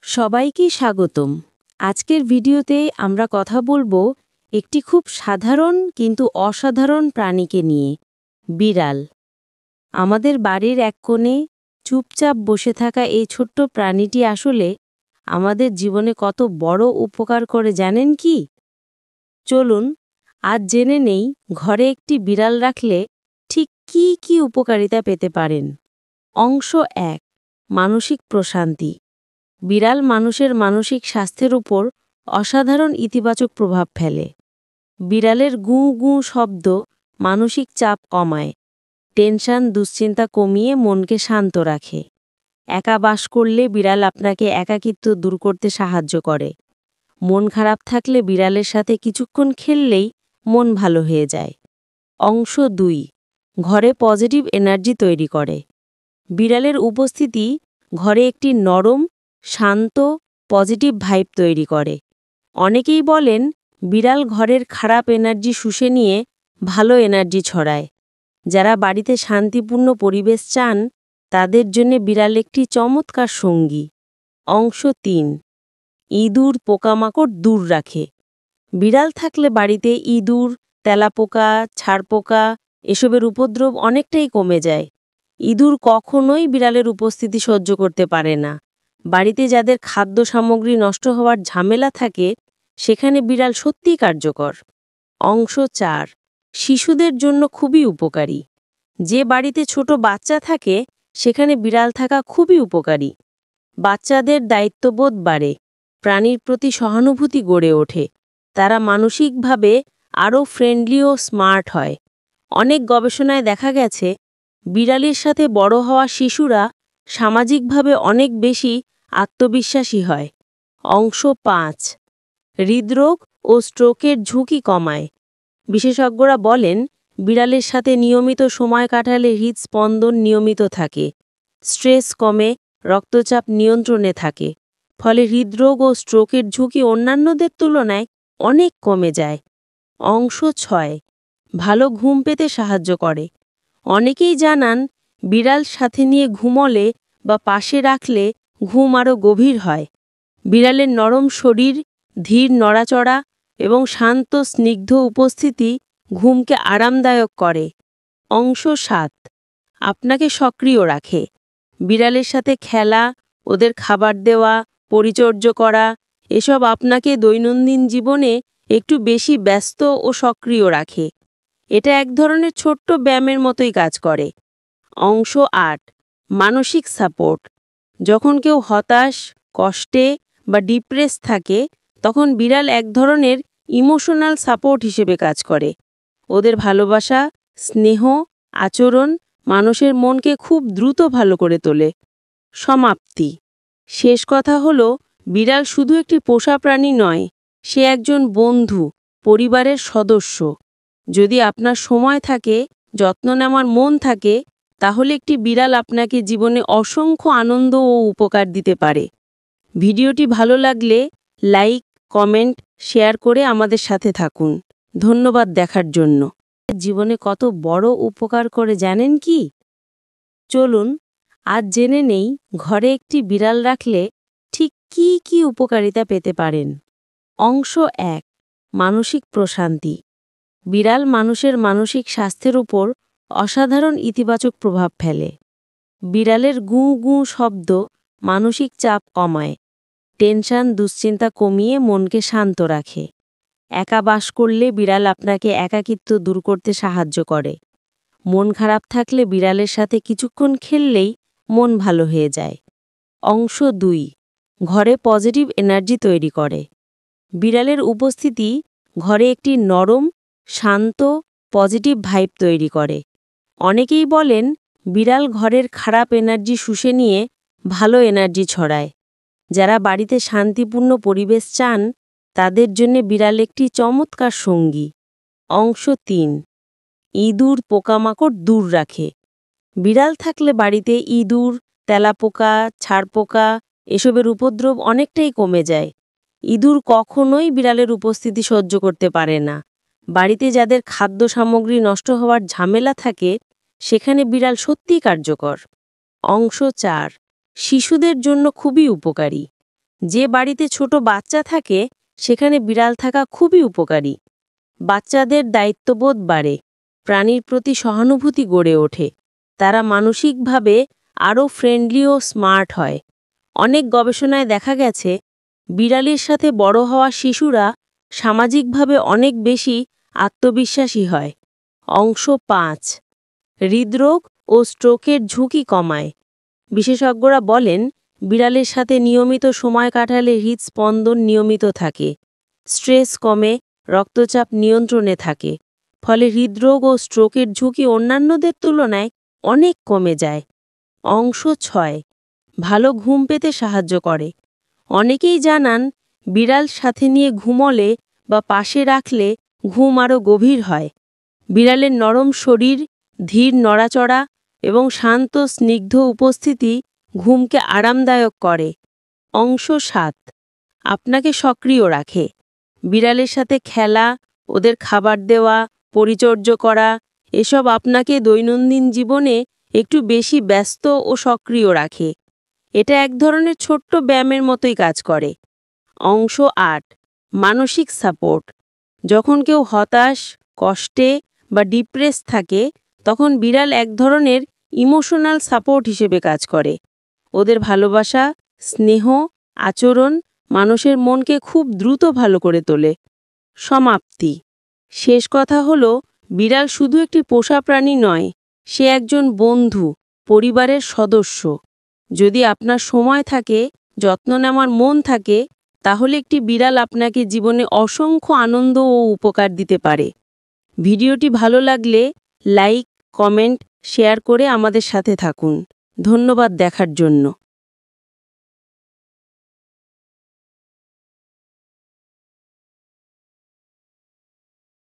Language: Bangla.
সবাইকে স্বাগতম। আজকের ভিডিওতে আমরা কথা বলবো একটি খুব সাধারণ কিন্তু অসাধারণ প্রাণীকে নিয়ে, বিড়াল। আমাদের বাড়ির এক কোণে চুপচাপ বসে থাকা এই ছোট্ট প্রাণীটি আসলে আমাদের জীবনে কত বড় উপকার করে জানেন কি? চলুন আজ জেনে নেই ঘরে একটি বিড়াল রাখলে ঠিক কী কী উপকারিতা পেতে পারেন। অংশ ১, মানসিক প্রশান্তি। বিড়াল মানুষের মানসিক স্বাস্থ্যের উপর অসাধারণ ইতিবাচক প্রভাব ফেলে। বিড়ালের গুঁ গুঁ শব্দ মানসিক চাপ কমায়, টেনশন দুশ্চিন্তা কমিয়ে মনকে শান্ত রাখে। একা বাস করলে বিড়াল আপনাকে একাকিত্ব দূর করতে সাহায্য করে। মন খারাপ থাকলে বিড়ালের সাথে কিছুক্ষণ খেললেই মন ভালো হয়ে যায়। অংশ ২, ঘরে পজিটিভ এনার্জি তৈরি করে। বিড়ালের উপস্থিতি ঘরে একটি নরম, শান্ত, পজিটিভ ভাইব তৈরি করে। অনেকেই বলেন বিড়াল ঘরের খারাপ এনার্জি শুষে নিয়ে ভালো এনার্জি ছড়ায়। যারা বাড়িতে শান্তিপূর্ণ পরিবেশ চান তাদের জন্য বিড়াল একটি চমৎকার সঙ্গী। অংশ ৩, ইঁদুর পোকামাকড় দূর রাখে। বিড়াল থাকলে বাড়িতে ইঁদুর, তেলাপোকা, ছারপোকা এসবের উপদ্রব অনেকটাই কমে যায়। ইঁদুর কখনোই বিড়ালের উপস্থিতি সহ্য করতে পারে না। বাড়িতে যাদের খাদ্য সামগ্রী নষ্ট হওয়ার ঝামেলা থাকে সেখানে বিড়াল সত্যিই কার্যকর। অংশ ৪, শিশুদের জন্য খুবই উপকারী। যে বাড়িতে ছোট বাচ্চা থাকে সেখানে বিড়াল থাকা খুবই উপকারী। বাচ্চাদের দায়িত্ববোধ বাড়ে, প্রাণীর প্রতি সহানুভূতি গড়ে ওঠে। তারা মানসিকভাবে আরও ফ্রেন্ডলি ও স্মার্ট হয়। অনেক গবেষণায় দেখা গেছে বিড়ালের সাথে বড় হওয়া শিশুরা সামাজিকভাবে অনেক বেশি আত্মবিশ্বাসী হয়। অংশ ৫, হৃদরোগ ও স্ট্রোকের ঝুঁকি কমায়। বিশেষজ্ঞরা বলেন বিড়ালের সাথে নিয়মিত সময় কাটালে হৃদস্পন্দন নিয়মিত থাকে, স্ট্রেস কমে, রক্তচাপ নিয়ন্ত্রণে থাকে। ফলে হৃদরোগ ও স্ট্রোকের ঝুঁকি অন্যান্যদের তুলনায় অনেক কমে যায়। অংশ ৬, ভালো ঘুম পেতে সাহায্য করে। অনেকেই জানান বিড়াল সাথে নিয়ে ঘুমোলে বা পাশে রাখলে ঘুম আরও গভীর হয়। বিড়ালের নরম শরীর, ধীর নড়াচড়া এবং শান্ত স্নিগ্ধ উপস্থিতি ঘুমকে আরামদায়ক করে। অংশ ৭, আপনাকে সক্রিয় রাখে। বিড়ালের সাথে খেলা, ওদের খাবার দেওয়া, পরিচর্যা করা এসব আপনাকে দৈনন্দিন জীবনে একটু বেশি ব্যস্ত ও সক্রিয় রাখে। এটা এক ধরনের ছোট্ট ব্যায়ামের মতোই কাজ করে। অংশ ৮, মানসিক সাপোর্ট। যখন কেউ হতাশ, কষ্টে বা ডিপ্রেস থাকে তখন বিড়াল এক ধরনের ইমোশনাল সাপোর্ট হিসেবে কাজ করে। ওদের ভালোবাসা, স্নেহ, আচরণ মানুষের মনকে খুব দ্রুত ভালো করে তোলে। সমাপ্তি। শেষ কথা হলো বিড়াল শুধু একটি পোষা প্রাণী নয়, সে একজন বন্ধু, পরিবারের সদস্য। যদি আপনার সময় থাকে, যত্ন নেওয়ার মন থাকে, তাহলে একটি বিড়াল আপনাকে জীবনে অসংখ্য আনন্দ ও উপকার দিতে পারে। ভিডিওটি ভালো লাগলে লাইক, কমেন্ট, শেয়ার করে আমাদের সাথে থাকুন। ধন্যবাদ দেখার জন্য। জীবনে কত বড় উপকার করে জানেন কি? চলুন আজ জেনে নেই ঘরে একটি বিড়াল রাখলে ঠিক কী কী উপকারিতা পেতে পারেন। অংশ ১, মানসিক প্রশান্তি। বিড়াল মানুষের মানসিক স্বাস্থ্যের উপর অসাধারণ ইতিবাচক প্রভাব ফেলে। বিড়ালের গুঁ গুঁ শব্দ মানসিক চাপ কমায়, টেনশন দুশ্চিন্তা কমিয়ে মনকে শান্ত রাখে। একা বাস করলে বিড়াল আপনাকে একাকিত্ব দূর করতে সাহায্য করে। মন খারাপ থাকলে বিড়ালের সাথে কিছুক্ষণ খেললেই মন ভালো হয়ে যায়। অংশ ২, ঘরে পজিটিভ এনার্জি তৈরি করে। বিড়ালের উপস্থিতি ঘরে একটি নরম, শান্ত, পজিটিভ ভাইব তৈরি করে। অনেকেই বলেন বিড়াল ঘরের খারাপ এনার্জি শুষে নিয়ে ভালো এনার্জি ছড়ায়। যারা বাড়িতে শান্তিপূর্ণ পরিবেশ চান তাদের জন্য বিড়াল একটি চমৎকার সঙ্গী। অংশ ৩, ইঁদুর পোকামাকড় দূর রাখে। বিড়াল থাকলে বাড়িতে ইঁদুর, তেলাপোকা, ছারপোকা এসবের উপদ্রব অনেকটাই কমে যায়। ইঁদুর কখনোই বিড়ালের উপস্থিতি সহ্য করতে পারে না। বাড়িতে যাদের খাদ্য সামগ্রী নষ্ট হওয়ার ঝামেলা থাকে সেখানে বিড়াল সত্যিই কার্যকর। অংশ ৪, শিশুদের জন্য খুবই উপকারী। যে বাড়িতে ছোট বাচ্চা থাকে সেখানে বিড়াল থাকা খুবই উপকারী। বাচ্চাদের দায়িত্ববোধ বাড়ে, প্রাণীর প্রতি সহানুভূতি গড়ে ওঠে, তারা মানসিকভাবে আরও ফ্রেন্ডলি ও স্মার্ট হয়। অনেক গবেষণায় দেখা গেছে বিড়ালের সাথে বড় হওয়া শিশুরা সামাজিকভাবে অনেক বেশি আত্মবিশ্বাসী হয়। অংশ 5, হৃদরোগ ও স্ট্রোকের ঝুঁকি কমায়। বিশেষজ্ঞরা বলেন বিড়ালের সাথে নিয়মিত সময় কাটালে হৃদস্পন্দন নিয়মিত থাকে, স্ট্রেস কমে, রক্তচাপ নিয়ন্ত্রণে থাকে, ফলে হৃদরোগ ও স্ট্রোকের ঝুঁকি অন্যান্যদের তুলনায় অনেক কমে যায়। অংশ 6, ভালো ঘুম পেতে সাহায্য করে। অনেকেই জানান বিড়াল সাথে নিয়ে ঘুমোলে বা পাশে রাখলে ঘুম আরও গভীর হয়। বিড়ালের নরম শরীর, ধীর নড়াচড়া এবং শান্ত স্নিগ্ধ উপস্থিতি ঘুমকে আরামদায়ক করে। অংশ 7, আপনাকে সক্রিয় রাখে। বিড়ালের সাথে খেলা, ওদের খাবার দেওয়া, পরিচর্যা করা এসব আপনাকে দৈনন্দিন জীবনে একটু বেশি ব্যস্ত ও সক্রিয় রাখে। এটা এক ধরনের ছোট্ট ব্যায়ামের মতোই কাজ করে। অংশ 8, মানসিক সাপোর্ট। যখন কেউ হতাশ, কষ্টে বা ডিপ্রেস থাকে তখন বিড়াল এক ধরনের ইমোশনাল সাপোর্ট হিসেবে কাজ করে। ওদের ভালোবাসা, স্নেহ, আচরণ মানুষের মনকে খুব দ্রুত ভালো করে তোলে। সমাপ্তি। শেষ কথা হলো বিড়াল শুধু একটি পোষা প্রাণী নয়, সে একজন বন্ধু, পরিবারের সদস্য। যদি আপনার সময় থাকে, যত্ন নেওয়ার মন থাকে, তাহলে একটি বিড়াল আপনাকে জীবনে অসংখ্য আনন্দ ও উপকার দিতে পারে। ভিডিওটি ভালো লাগলে লাইক, কমেন্ট, শেয়ার করে আমাদের সাথে থাকুন। ধন্যবাদ দেখার জন্য।